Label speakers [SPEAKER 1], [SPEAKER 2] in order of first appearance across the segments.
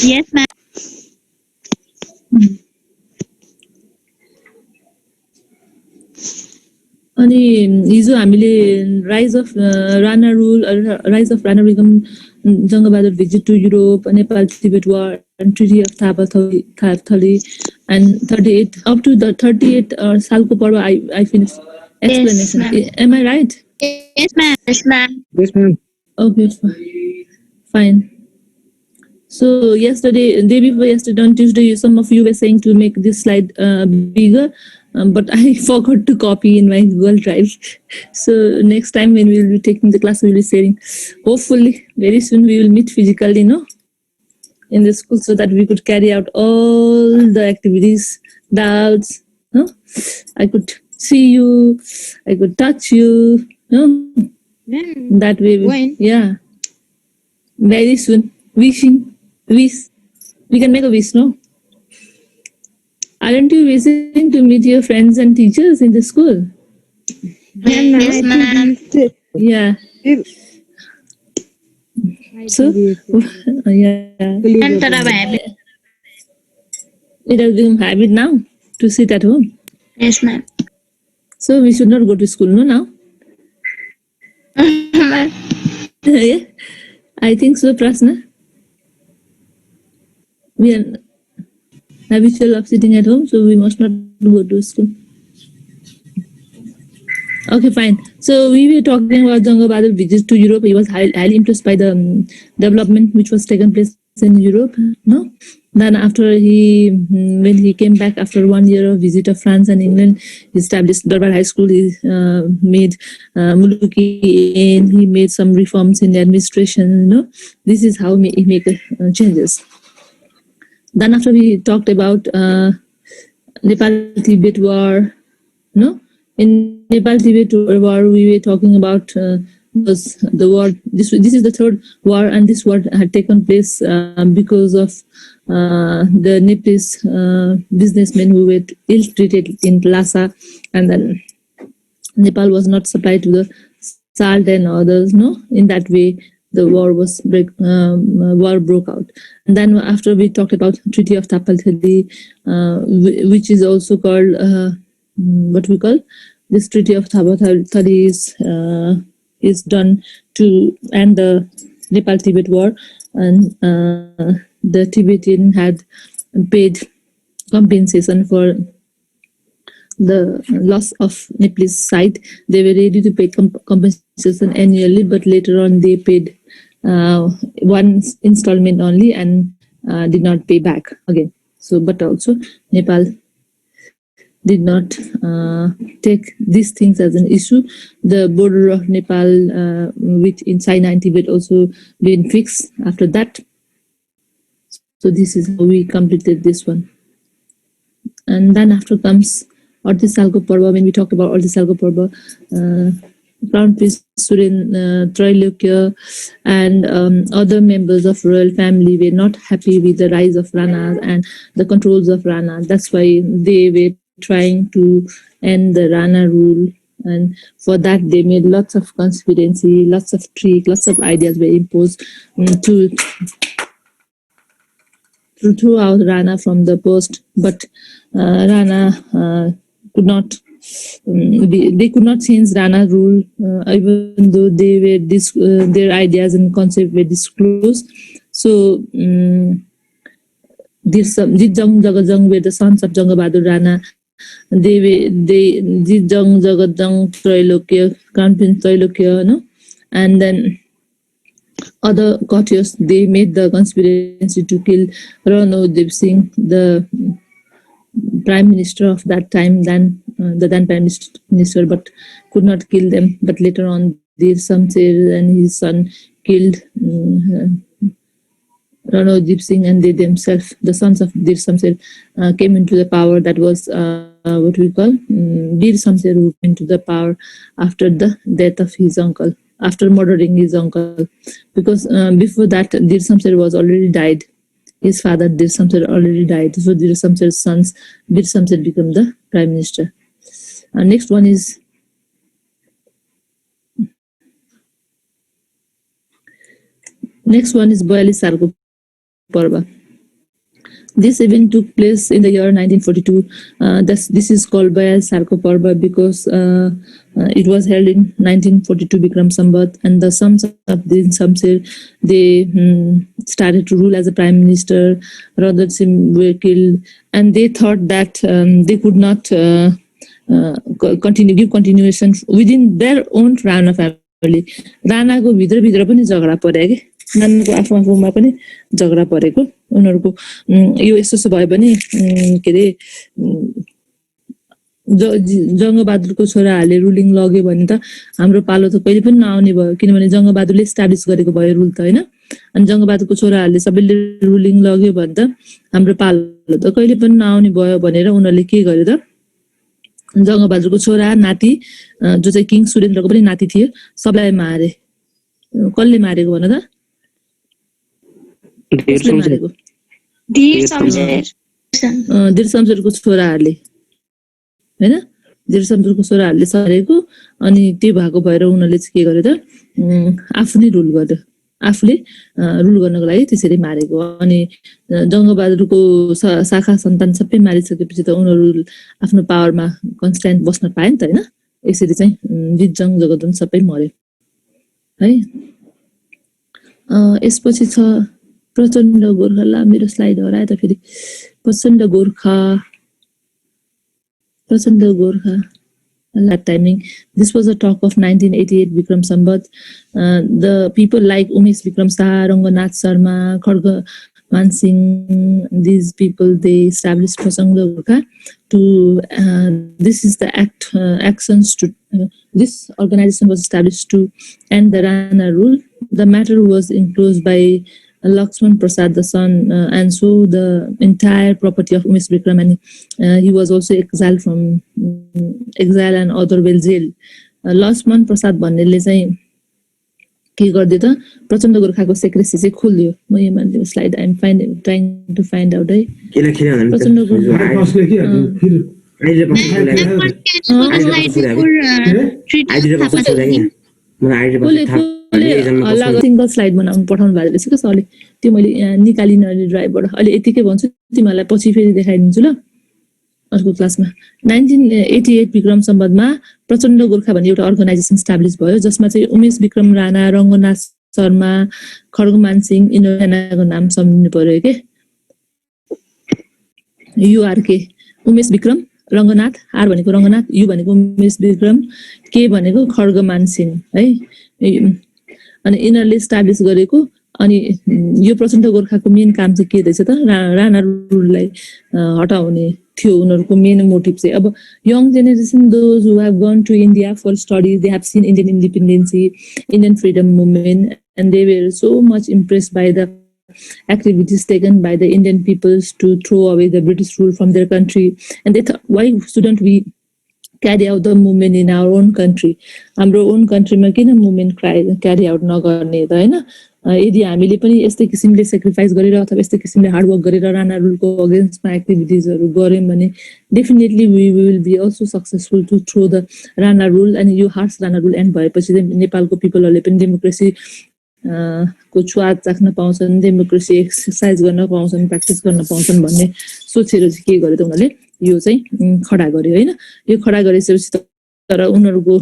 [SPEAKER 1] Yes, ma'am.
[SPEAKER 2] अनि हिजो हामीले Rana rule rise of Rana regime Jangbahadur visit to Europe Nepal Tibet war and treaty of Thapathali and 38 up to the 38 सालको पर्व I finish explanation. Am I right?
[SPEAKER 1] Yes, ma'am. Yes, ma'am.
[SPEAKER 3] Yes, ma'am.
[SPEAKER 2] Okay, fine. So yesterday, day before yesterday, on Tuesday, some of you were saying to make this slide bigger, but I forgot to copy in my Google Drive. So next time when we will be taking the class, we will be sharing. Hopefully, very soon we will meet physically, in the school, so that we could carry out all the activities, doubts. I could see you, I could touch you. That way, yeah. Very soon, wish. We can make a wish, no? Aren't you wishing to meet your friends and teachers in the school?
[SPEAKER 1] Yes, ma'am.
[SPEAKER 2] Yeah. So, yeah. It has become habit now to sit at home.
[SPEAKER 1] Yes, ma'am.
[SPEAKER 2] So we should not go to school, no, now? Yeah, I think so, Prasna. We are habitual of sitting at home, so we must not go to school. Okay, fine. So we were talking about Jangabhadur visit to Europe. He was highly impressed by the development which was taken place in Europe. No, then after when he came back after 1 year of visit of France and England, he established Darbar High School. He made Muluki, and he made some reforms in the administration. This is how he make changes. Then after we talked about Nepal-Tibet war, in Nepal-Tibet war, we were talking about was the war. This is the third war, and this war had taken place because of the Nepalese businessmen who were ill-treated in Lhasa, and then Nepal was not supplied to the salt and others. In that way, the war broke out. And then after we talked about Treaty of Tapalthali, which is also called what we call this Treaty of Tapalthali is done to end the Nepal-Tibet war, and the Tibetan had paid compensation for the loss of Nepalese side. They were ready to pay compensation annually, but later on they paid one installment only and did not pay back again. So, but also Nepal did not take these things as an issue. The border of Nepal with in China and Tibet also been fixed after that. So this is how we completed this one. And then after comes Salgo Parva. When we talk about Salgo Parva, Crown Prince Suren Trailokya and other members of royal family were not happy with the rise of Rana and the controls of Rana. That's why they were trying to end the Rana rule, and for that they made lots of conspiracy, lots of tricks, lots of ideas were imposed to throw out Rana from the post. But Rana could not. They could not change Rana rule, even though they were their ideas and concepts were disclosed. So Jijang Jagajang were the sons of Jangabhadur Rana. Jijang Jagadang Trailokya, Crown Prince Trailokya, and then other courtiers, they made the conspiracy to kill Rana Singh, the prime minister of that time, the then prime minister, but could not kill them. But later on, Dir Samser and his son killed Rana Singh, and they themselves, the sons of Dir Samser, came into the power. That was what we call Dir Samser, who came into the power after the death of his uncle, after murdering his uncle, because before that Dir Samser was already died. His father Dir Samser already died, so Dir Samser's sons Dir Samser became the prime minister. Next one is Boyali Sargo Parva. This event took place in the year 1942. This is called Bayal Sarko Parva because it was held in 1942 Bikram Sambat, and the sons of Din Samsir, they started to rule as a prime minister. Radhat Singh were killed, and they thought that they could not give continuation within their own Rana family. Rana को भित्र भित्र पनि झगडा पर्यो के नानीको आफूमा पनि झगडा परेको उनीहरुको यो यस्तो भयो भने के रे जंगबहादुरको छोराहरुले रुलिङ लग्यो भने त हाम्रो पालो त कहिले पनि नआउने भयो किनभने जंगबहादुरले एस्टाब्लिश गरेको भयो रुल त हैन अनि जंगबहादुरको छोराहरुले सबैले रुलिङ लग्यो भने त हाम्रो पालो त कहिले पनि नआउने भयो भनेर उनीहरुले के गर्यो त जंगबहादुरको छोरा नाति जो चाहिँ किङ सुरेन्द्रको पनि नाति थियो सबैलाई मारे कसले मारेको भन त धीर शमशेरको छोराहरुले हैन धीर शमशेरको छोराहरुले सरेको अनि त्यो भएको भएर उनीहरुले के गर्यो त आफूले रुल गर्यो आफूले रुल गर्नको लागि त्यसरी मारेको अनि जंगबहादुरको शाखा सन्तान सबै मारिसकेपछि त उनीहरु आफ्नो पावरमा कन्स्ट्यान्ट बस्न पाए नि त हैन यसरी चाहिँ जितजङ जगदन सबै मरे है यसपछि छ प्रचण्ड गोर्खा ला मेरो स्लाइड हराए त फेरि Prachanda Gorkha that timing. This was a talk of 1988 Bikram Sambat. The people like Umesh Vikram Saha, Ranganath Sharma, Kharga Mansingh, these people, they established Prasanga Gorkha to, this is the actions to, this organization was established to end the Rana rule. The matter was enclosed by Lakshman Prasad, the son, and so the entire property of Umesh Vikram, and he was also exiled from exile and otherwise jail. Lakshman Prasad भन्नेले चाहिँ के गर्दै त प्रचण्ड गोर्खाको secrecy चाहिँ खोल्दियो म यो मान्छे slide I am trying to find out है प्रचण्ड सिंगल स्लाइड बनाउनु पठाउनु भएको रहेछ क्या सरले त्यो मैले निकालिन ड्राइभबाट अहिले यतिकै भन्छु तिमीहरूलाई पछि फेरि देखाइदिन्छु ल अर्को क्लासमा 1988 विक्रम सम्बन्धमा प्रचण्ड गोर्खा भन्ने एउटा अर्गनाइजेसन स्टाब्लिश भयो जसमा चाहिँ उमेश विक्रम राणा रंगनाथ शर्मा खड्गमान सिंह इन्डियानाको नाम सम्झिनु पर्यो के युआरके उमेश विक्रम रंगनाथ आर भनेको रंगनाथ यु भनेको उमेश विक्रम के भनेको खड्गमान सिंह है अनि यिनीहरुले स्टाब्लिश गरेको अनि यो प्रचण्ड गोर्खाको मेन काम चाहिँ के रहेछ त राणा रुललाई हटाउने थियो उनीहरुको मेन मोटिभ चाहिँ अब young generation those who have gone to India for studies they have seen Indian independency Indian freedom movement and they were so much impressed by the activities taken by the Indian peoples to throw away the British rule from their country, and they thought, why shouldn't we carry out the movement in our own country? हाम्रो own country मा किन movement carry out नगर्ने त हैन यदि हामीले पनि यस्तै किसिमले सेक्रिफाइस गरेर अथवा यस्तै किसिमले हार्ड वर्क गरेर राणा रुलको अगेन्स्टमा एक्टिभिटिजहरु गर्यौं भने definitely we will be also successful to throw the Rana rule अनि यो हार्स राणा रुल एन्ड भएपछि नेपालको पिपलहरुले पनि डेमोक्रेसी को स्वाद चाख्न पाउँछन् डेमोक्रेसी एक्सरसाइज गर्न पाउँछन् प्र्याक्टिस गर्न पाउँछन् भन्ने सोचेर चाहिँ के गर्यो त उनीहरुले यो चाहिँ खडा गर्यो हैन यो खडा गरेपछि तर उनीहरुको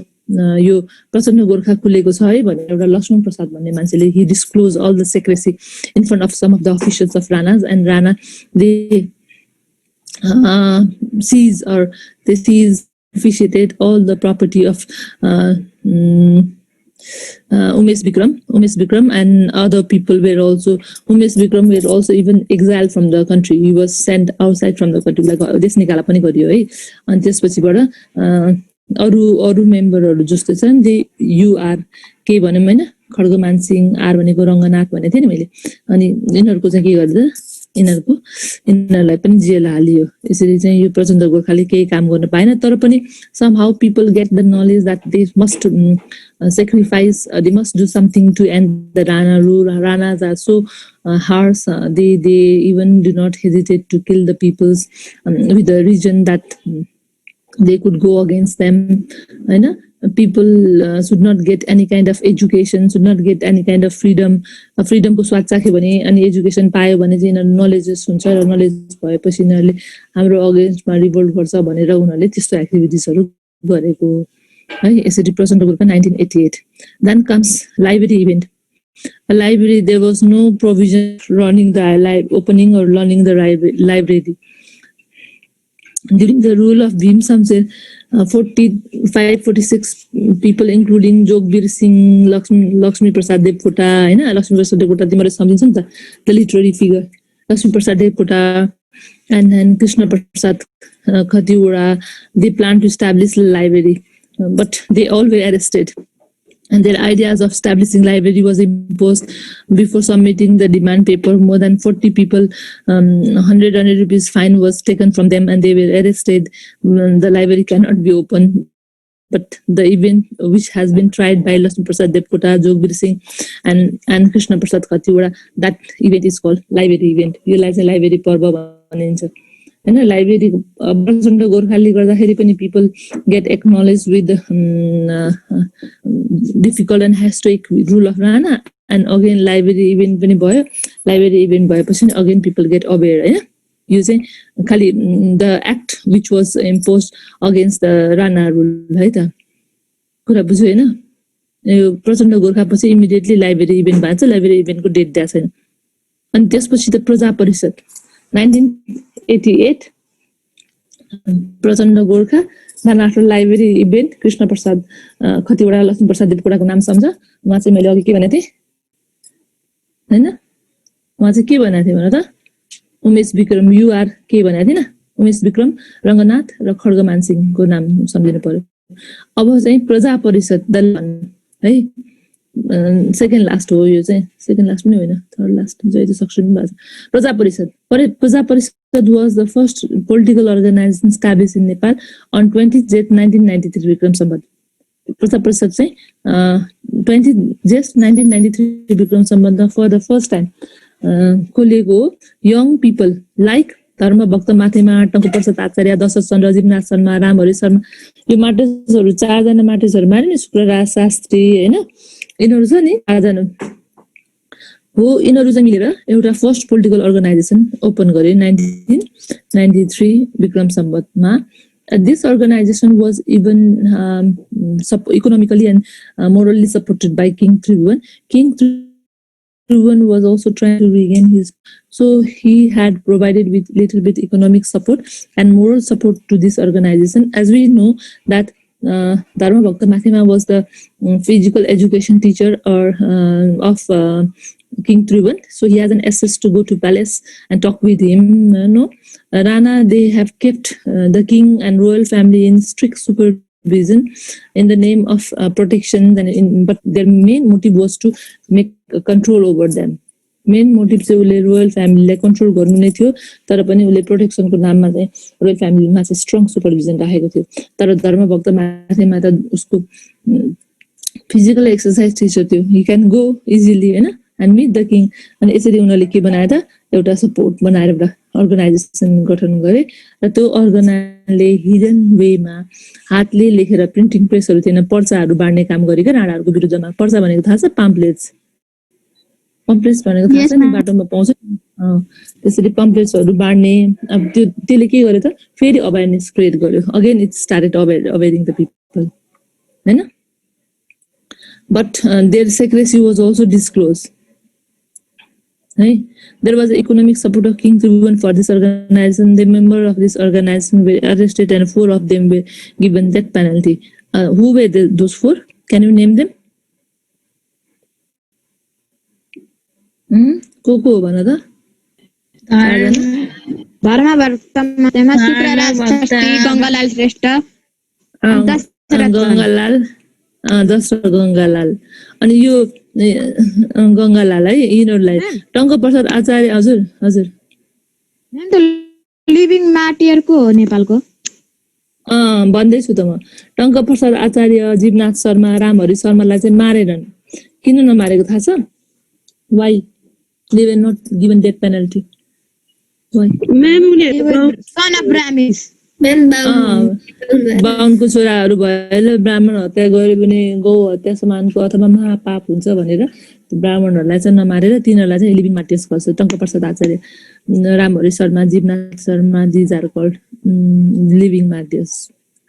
[SPEAKER 2] यो प्रचण्ड गोर्खा खुलेको छ है भनेर एउटा लक्ष्मण प्रसाद भन्ने मान्छेले he disclose all the secrecy in front of some of the officials of Ranas and Rana they seize confiscated all the property of Umesh Vikram and other people were also Umesh Vikram were also even exiled from the country. He was sent outside from the country. Like देश निकाला पनि गरियो है अनि त्यसपछिबाट अरु मेम्बरहरु जस्तो छन् they you're के भन्यौं हैन खड्गमान सिंह आर भनेको रंगनाथ भने थिए नि मैले अनि यिनीहरुको चाहिँ के गर्दै यिनीहरुलाई पनि जेल हालियो यसरी चाहिँ यो प्रचण्ड गोर्खाले केही काम गर्न पाएन तर पनि somehow people get the knowledge that they must sacrifice they must do something to end the Rana rule. Ranas are so harsh, they even do not hesitate to kill the peoples with the region that they could go against them हैन people should not get any kind of education, should not get any kind of freedom. Freedom को स्वाद चाख्यो भने अनि education पायो भने चाहिँ यिनीहरू नलेजेस हुन्छ र नलेज भएपछि यिनीहरूले हाम्रो अगेन्स्टमा रिभोल्ट गर्छ भनेर उनीहरूले त्यस्तो एक्टिभिटिजहरू गरेको है। यसरी Prachanda Gorkha 1988। Then comes library event. Library, there was no provision running the opening or learning the library. During the rule of Bhim Samse, 46 people, including Jogbir Singh, Lakshmi Prasad Devkota, Lakshmi Prasad Devkota, the literary figure, Lakshmi Prasad Devkota, and then Krishna Prasad Khatiura, they planned to establish a library, but they all were arrested. And their ideas of establishing library was imposed before submitting the demand paper. More than 40 people, 100 rupees fine was taken from them, and they were arrested. The library cannot be open. But the event, which has been tried by Lakshmi Prasad Devkota, Jogbir Singh, and Krishna Prasad Khatiura, that event is called library event. You like the library parva bhanincha. And a library, Prachanda Gorkhali गर्दाखेरि पनि people get acknowledged with the difficult and historic rule of Rana, and again library event पनि भयो. Library event भएपछि again people get aware, हैन, using खाली the act which was imposed against the Rana rule, है त कुरा बुझ्यो हैन। यो प्रचण्ड गोर्खा पछि इमिडिएटली लाइब्रेरी इभेन्ट भन्छ, लाइब्रेरी इभेन्टको डेट दिएको छैन। अनि त्यसपछि त प्रजा परिषद 1988 Prachanda Gorkha, then after library event Krishna Prasad Khatiwada, Lakshmi Prasad देवकोटाको नाम सम्झ। उहाँ चाहिँ मैले अघि के भनेको थिएँ हैन, उहाँ चाहिँ के भनेको थिएँ भन त, उमेश विक्रम युआर के भनेको थिएन, उमेश विक्रम रङ्गनाथ र खड्गमान सिंहको नाम सम्झिनु पर्यो। अब चाहिँ प्रजा परिषद है, सेकेन्ड लास्ट हो यो चाहिँ, सेकेन्ड लास्ट पनि होइन, थर्ड लास्ट जहिले सक्सन भएको छ। प्रजा परिषद was the first political organization established in Nepal on 20 Jet 1993 Vikram Samvat. प्रजा परिषद चाहिँ 20 Jet 1993 विक्रम सम्वतमा फर द फर्स्ट टाइम खोलेको। Young people like Dharma Bhakta माथेमा, टङ्क प्रसाद आचार्य, दशरथ चन्द्र, जीवनाथ शर्मा, रामहरि शर्मा, यो मार्टिर्सहरू 4 जना मार्टिर्सहरू मारे नि, शुक्रराज शास्त्री हैन, यिनीहरू छ नि 4 जना हो। यिनीहरू चाहिँ मिलेर एउटा फर्स्ट पोलिटिकल अर्गनाइजेसन ओपन गरे 1993 Vikram सम्वतमा। This organization was even economically and morally supported by King Tribhuvan. King Tribhuvan was also trying to regain his, so he had provided with little bit economic support and moral support to this organization. As we know that Dharma Bhakta Mathema was the physical education teacher of King Tribhuvan, so he has an access to go to palace and talk with him. Rana, they have kept the king and royal family in strict supervision in the name of protection, but their main motive was to make control over them. Main motive चाहिँ उसले royal फ्यामिलीलाई control गर्नु नै थियो, तर पनि उसले प्रोटेक्सनको नाममा चाहिँ रोयल फ्यामिलीमा चाहिँ स्ट्रङ सुपरभिजन राखेको थियो। तर धर्मभक्त माथेमा त उसको फिजिकल एक्सर्साइज टिचर थियो, ही क्यान गो इजिली हैन एन्ड मिट द किङ। अनि यसरी उनीहरूले के बनाए त, एउटा सपोर्ट बनाएर एउटा अर्गनाइजेसन गठन गरे, र त्यो अर्गनाइजेसनले हिडन वेमा हातले लेखेर, प्रिन्टिङ प्रेसहरू थिएन, पर्चाहरू बाँड्ने काम गरेको राणाहरूको विरुद्धमा। पर्चा भनेको थाहा छ, पम्पलेट्स भनेको थाहा छ नि, बाटोमा पाउँछ त्यसरी पम्पलेट्सहरू बाँड्ने। अब त्यसले के गर्यो त, फेरि अवेरनेस क्रिएट गर्यो, again it started awaring the people हैन। But their secrecy was also disclose है। There was economic support of king Tribhuvan for this organisation. The member of this organisation were arrested and 4 of them were given death penalty. Who were those 4? Can you name them? को हो भन त?
[SPEAKER 1] धर्म भक्त माथेमा शुक्रराज शास्त्री, गङ्गालाल श्रेष्ठ, दशरथ गङ्गालाल। अनि यो गङ्गालाल है, यिनीहरूलाई टङ्क प्रसाद आचार्य, हजुर हजुर लिभिङ मार्टियरको हो नेपालको,
[SPEAKER 2] भन्दैछु त म। टङ्क प्रसाद आचार्य, जीवनाथ शर्मा, रामहरि शर्मालाई चाहिँ मारेनन्। किन नमारेको थाहा छ? Why they were not given death penalty? Why?
[SPEAKER 1] Son of Brahmins.
[SPEAKER 2] बाहुनको छोराहरू भएर ब्राह्मण हत्या गर्यो भने गौ हत्या समानको अथवा महापाप हुन्छ भनेर ब्राह्मणहरूलाई चाहिँ नमारेर तिनीहरूलाई चाहिँ लिभिङ मार्टियर्स गर्छ। Tankaprasad Acharya, Ramhari Sharma, Jivanath Sharma, these are called living martyrs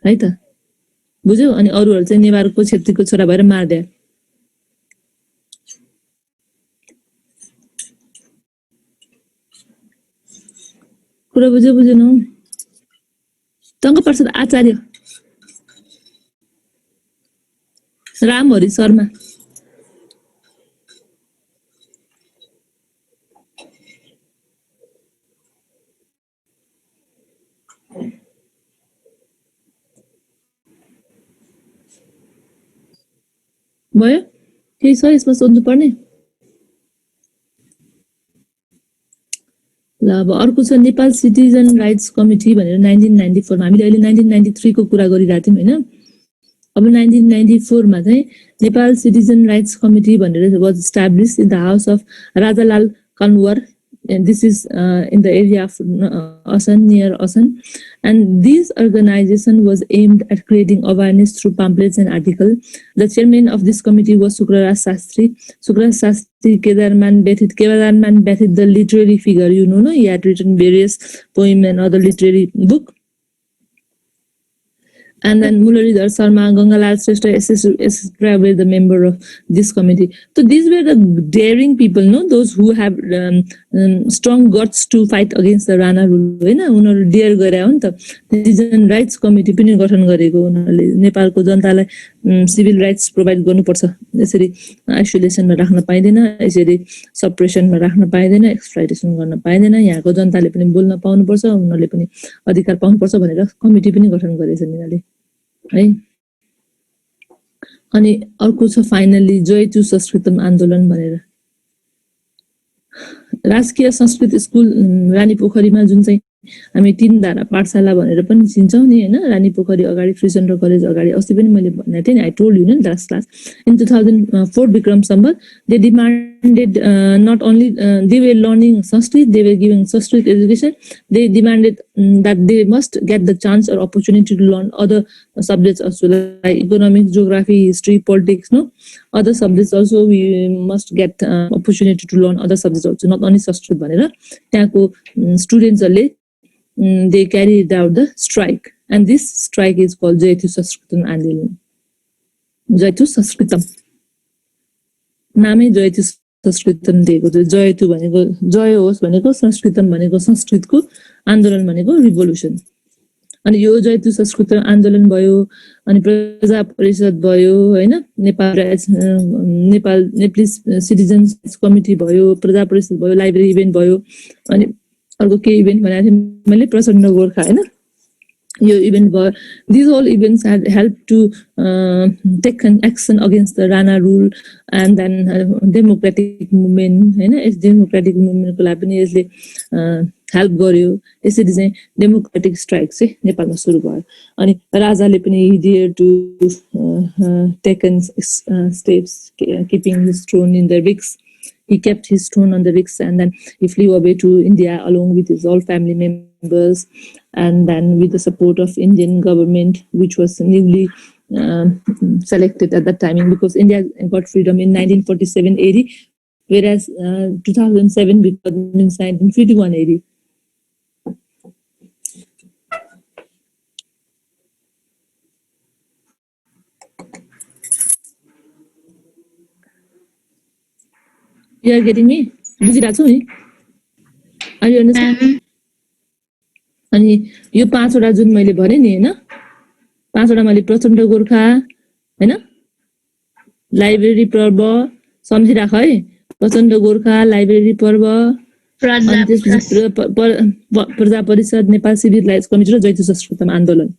[SPEAKER 2] है त, बुझ्यौ। अनि अरूहरू चाहिँ नेवारको छेत्रीको छोरा भएर मारिदियो। कुरा बुझेनौ? टङ्कप्रसाद आचार्य, रामहरि शर्मा, भयो। केही छ यसमा सोध्नु पर्ने? ल अब अर्को छ नेपाल सिटिजन राइट्स कमिटी भनेर 1994 मा, हामीले अहिले 1993 को कुरा गरिरहेको थियौँ होइन। अब 1994 मा चाहिँ नेपाल सिटिजन राइट्स कमिटी भनेर was establish in the house of Rajalal Kanwar, and this is in the area of Asan, near Asan, and this organization was aimed at creating awareness through pamphlets and articles. The chairman of this committee was Sukraraj Sastri. Sukraraj Sastri Kedarman Bathit, the literary figure, you know, no? He had written various poems and other literary book. And then Muralidhar Sharma, Gangalal Shrestha, etc. were the member of this committee. So these were the daring people, no? Those who have strong guts to fight against the Rana rule. उनीहरू dare गरे हो नि त। Citizen rights committee पनि गठन गरेको उनीहरूले, नेपालको जनतालाई सिभिल राइट्स प्रोभाइड गर्नुपर्छ, यसरी आइसोलेसनमा राख्न पाइँदैन, यसरी सप्रेसनमा राख्न पाइँदैन, एक्सप्लोइटेसन गर्न पाइँदैन, यहाँको जनताले पनि बोल्न पाउनुपर्छ, उनीहरूले पनि अधिकार पाउनुपर्छ भनेर कमिटी पनि गठन गरेछन् यिनीहरूले है। अनि अर्को छ फाइनली जयतु संस्कृतम आन्दोलन भनेर। राजकीय संस्कृत स्कुल रानीपोखरीमा जुन चाहिँ हामी 3 धारा पाठशाला भनेर पनि चिन्छौँ नि होइन, रानीपोखरी अगाडि श्रीचन्द्र कलेज अगाडि, अस्ति पनि मैले भनेको थिएँ नि, आई टोल्ड यु न last class. In 2004 Vikram Sambat they demanded not only they were learning Sanskrit, they were giving Sanskrit education, they demanded that they must get the chance or opportunity to learn other subjects also, like economics, geography, history, politics, no? Other subjects also we must get opportunity to learn other subjects also, not only Sanskrit भनेर त्यहाँको स्टुडेन्ट्सहरूले they carried out the strike, and this strike is called Jayatu Sanskritam Andolan. Jayatu Sanskritam नामै जयतु संस्कृतम दिएको थियो। जयतु भनेको जय होस् भनेको, संस्कृतम भनेको संस्कृतको, आन्दोलन भनेको रिभोल्युसन। अनि यो जयतु संस्कृत आन्दोलन भयो, अनि प्रजा परिषद भयो होइन, नेपाली सिटिजन्स कमिटी भयो, प्रजा परिषद भयो, लाइब्रेरी इभेन्ट भयो, अनि अर्को के इभेन्ट भनेको थिएँ मैले, प्रचण्ड गोर्खा होइन, यो इभेन्ट भयो। These all events had helped to take an action against the Rana rule, and then democratic movement होइन, यस डेमोक्रेटिक मुभमेन्टको लागि पनि यसले हेल्प गर्यो। यसरी चाहिँ डेमोक्रेटिक स्ट्राइक चाहिँ नेपालमा सुरु भयो। अनि राजाले पनि dare to taken steps keeping his throne in the risks. He kept his throne on the Ricks, and then he flew away to India along with his all family members, and then with the support of Indian government, which was newly selected at that timing, because India got freedom in 1947 AD, whereas 2007 became 1951 AD. You are getting me? बुझिरहेको छौ नि? Are you understanding? अनि यो 5वटा जुन मैले भने नि होइन, 5वटा मैले प्रचण्ड गोर्खा होइन, लाइब्रेरी पर्व सम्झिराख है, प्रचण्ड गोर्खा, लाइब्रेरी पर्व, प्रजा परिषद, नेपाल सिभिल राइट्स कमिटी र जयतु संस्कृतम आन्दोलन।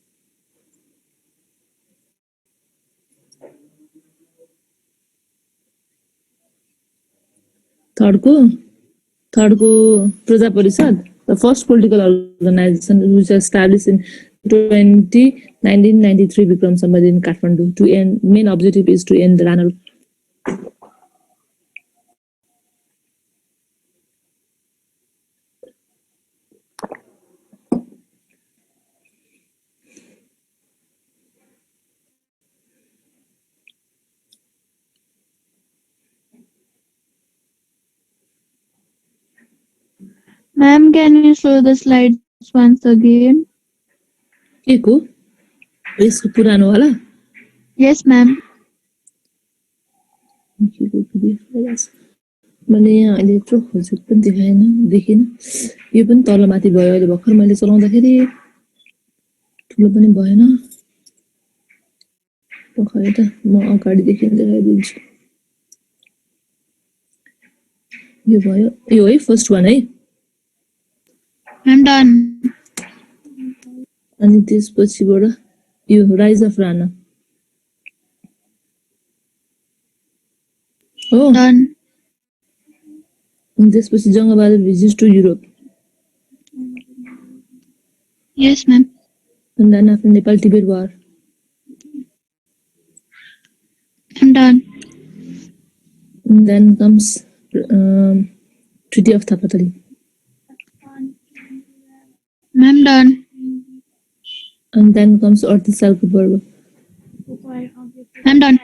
[SPEAKER 2] थर्डको प्रजा परिषद, the first political organization which was established in 1993 Vikram Sambat in Kathmandu. To end, main objective is to end the Rana.
[SPEAKER 3] Ma'am, can you show the slides once again?
[SPEAKER 2] के को यसको पुरानो वाला
[SPEAKER 3] Yes, ma'am.
[SPEAKER 2] के को PDF file मैले यहाँ अहिले यत्रो खोजेको पनि देखिन यो पनि तल माथि भयो अहिले भर्खर मैले चलाउँदाखेरि ठुलो पनि भएन पखाए त म अगाडिदेखि देखाइदिन्छु यो भयो यो है फर्स्ट वान है
[SPEAKER 3] I'm done.
[SPEAKER 2] अनि त्यसपछिबाट यो राइज अफ राणा हो
[SPEAKER 3] Done.
[SPEAKER 2] अनि त्यसपछि Jung Bahadur visits to Europe
[SPEAKER 3] Yes, ma'am.
[SPEAKER 2] and then after Nepal Tibet war
[SPEAKER 3] I'm done.
[SPEAKER 2] and then comes Treaty of Thapatali
[SPEAKER 3] Ma'am, done.
[SPEAKER 2] and then comes Artisalko Parva
[SPEAKER 3] I'm done.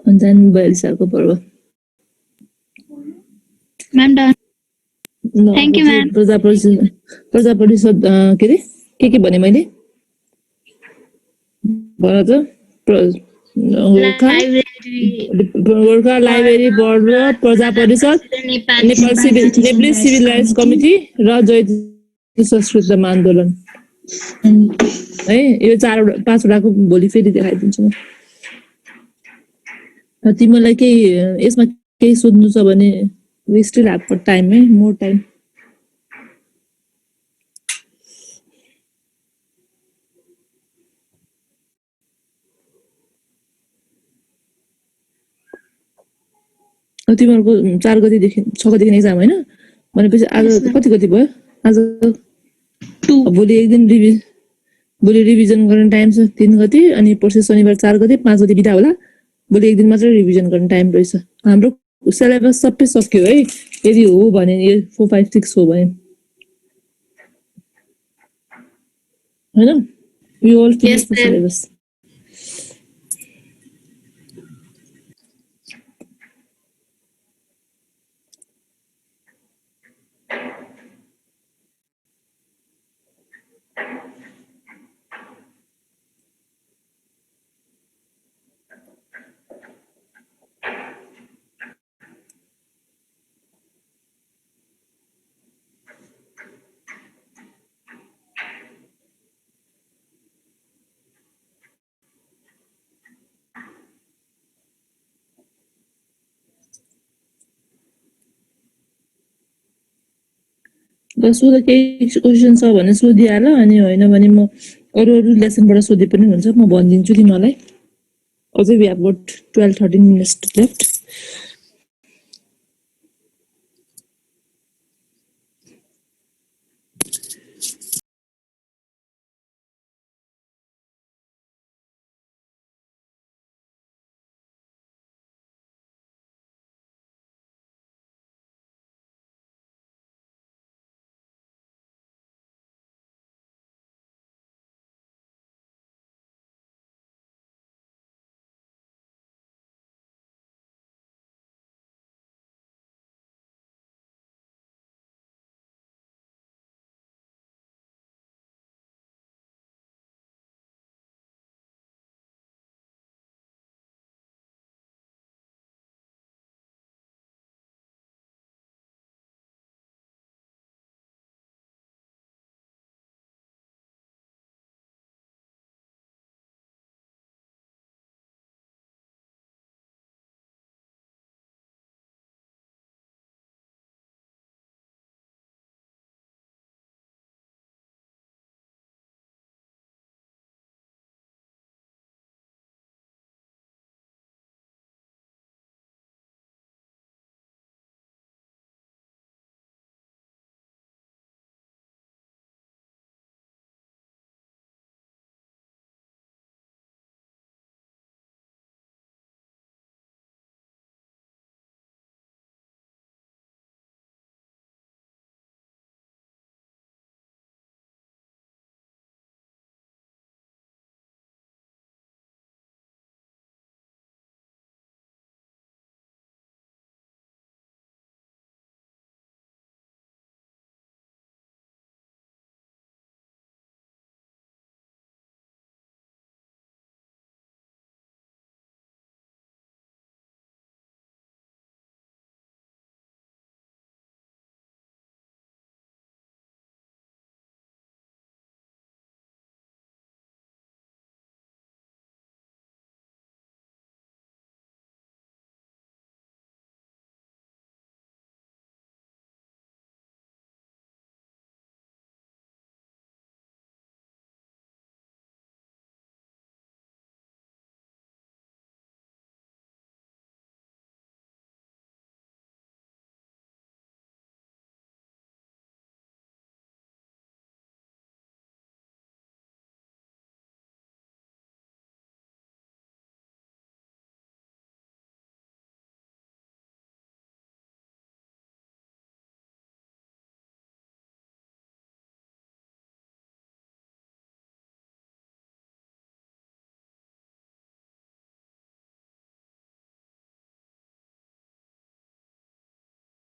[SPEAKER 2] and then Balisalko Parva
[SPEAKER 3] Ma'am, done.
[SPEAKER 2] No,
[SPEAKER 3] Thank you, ma'am.
[SPEAKER 2] Prajapati के अरे के भने मैले भन त Gorkha library board र प्रजा परिषद नेपाल सिभिल राइट्स कमिटी र जयती संस्कृत आन्दोलन है यो 4-5वटाको भोलि फेरि देखाइदिन्छु म तिमीलाई केही यसमा केही सोध्नु छ भने we still have for time more time तिमीहरूको 4 गतेदेखि 6 गतेदेखि एक्जाम हैन भनेपछि आज कति भयो आज 2 भोलि एक दिन भोलि रिभिजन गर्ने टाइम छ 3 गते अनि पर्सि शनिबार 4 गते 5 गते बिदा होला भोलि एक दिन मात्र रिभिजन गर्ने टाइम रहेछ हाम्रो सिलेबस सबै सक्यो है यदि हो भने यो 4 5 6 हो भने हैन we all finish the syllabus सोध केही क्वेशन छ भने सोधिहाल अनि होइन भने म अरु लेसनबाट सोधे पनि हुन्छ म भनिदिन्छु तिमीलाई अझै we have got 12-13 minutes left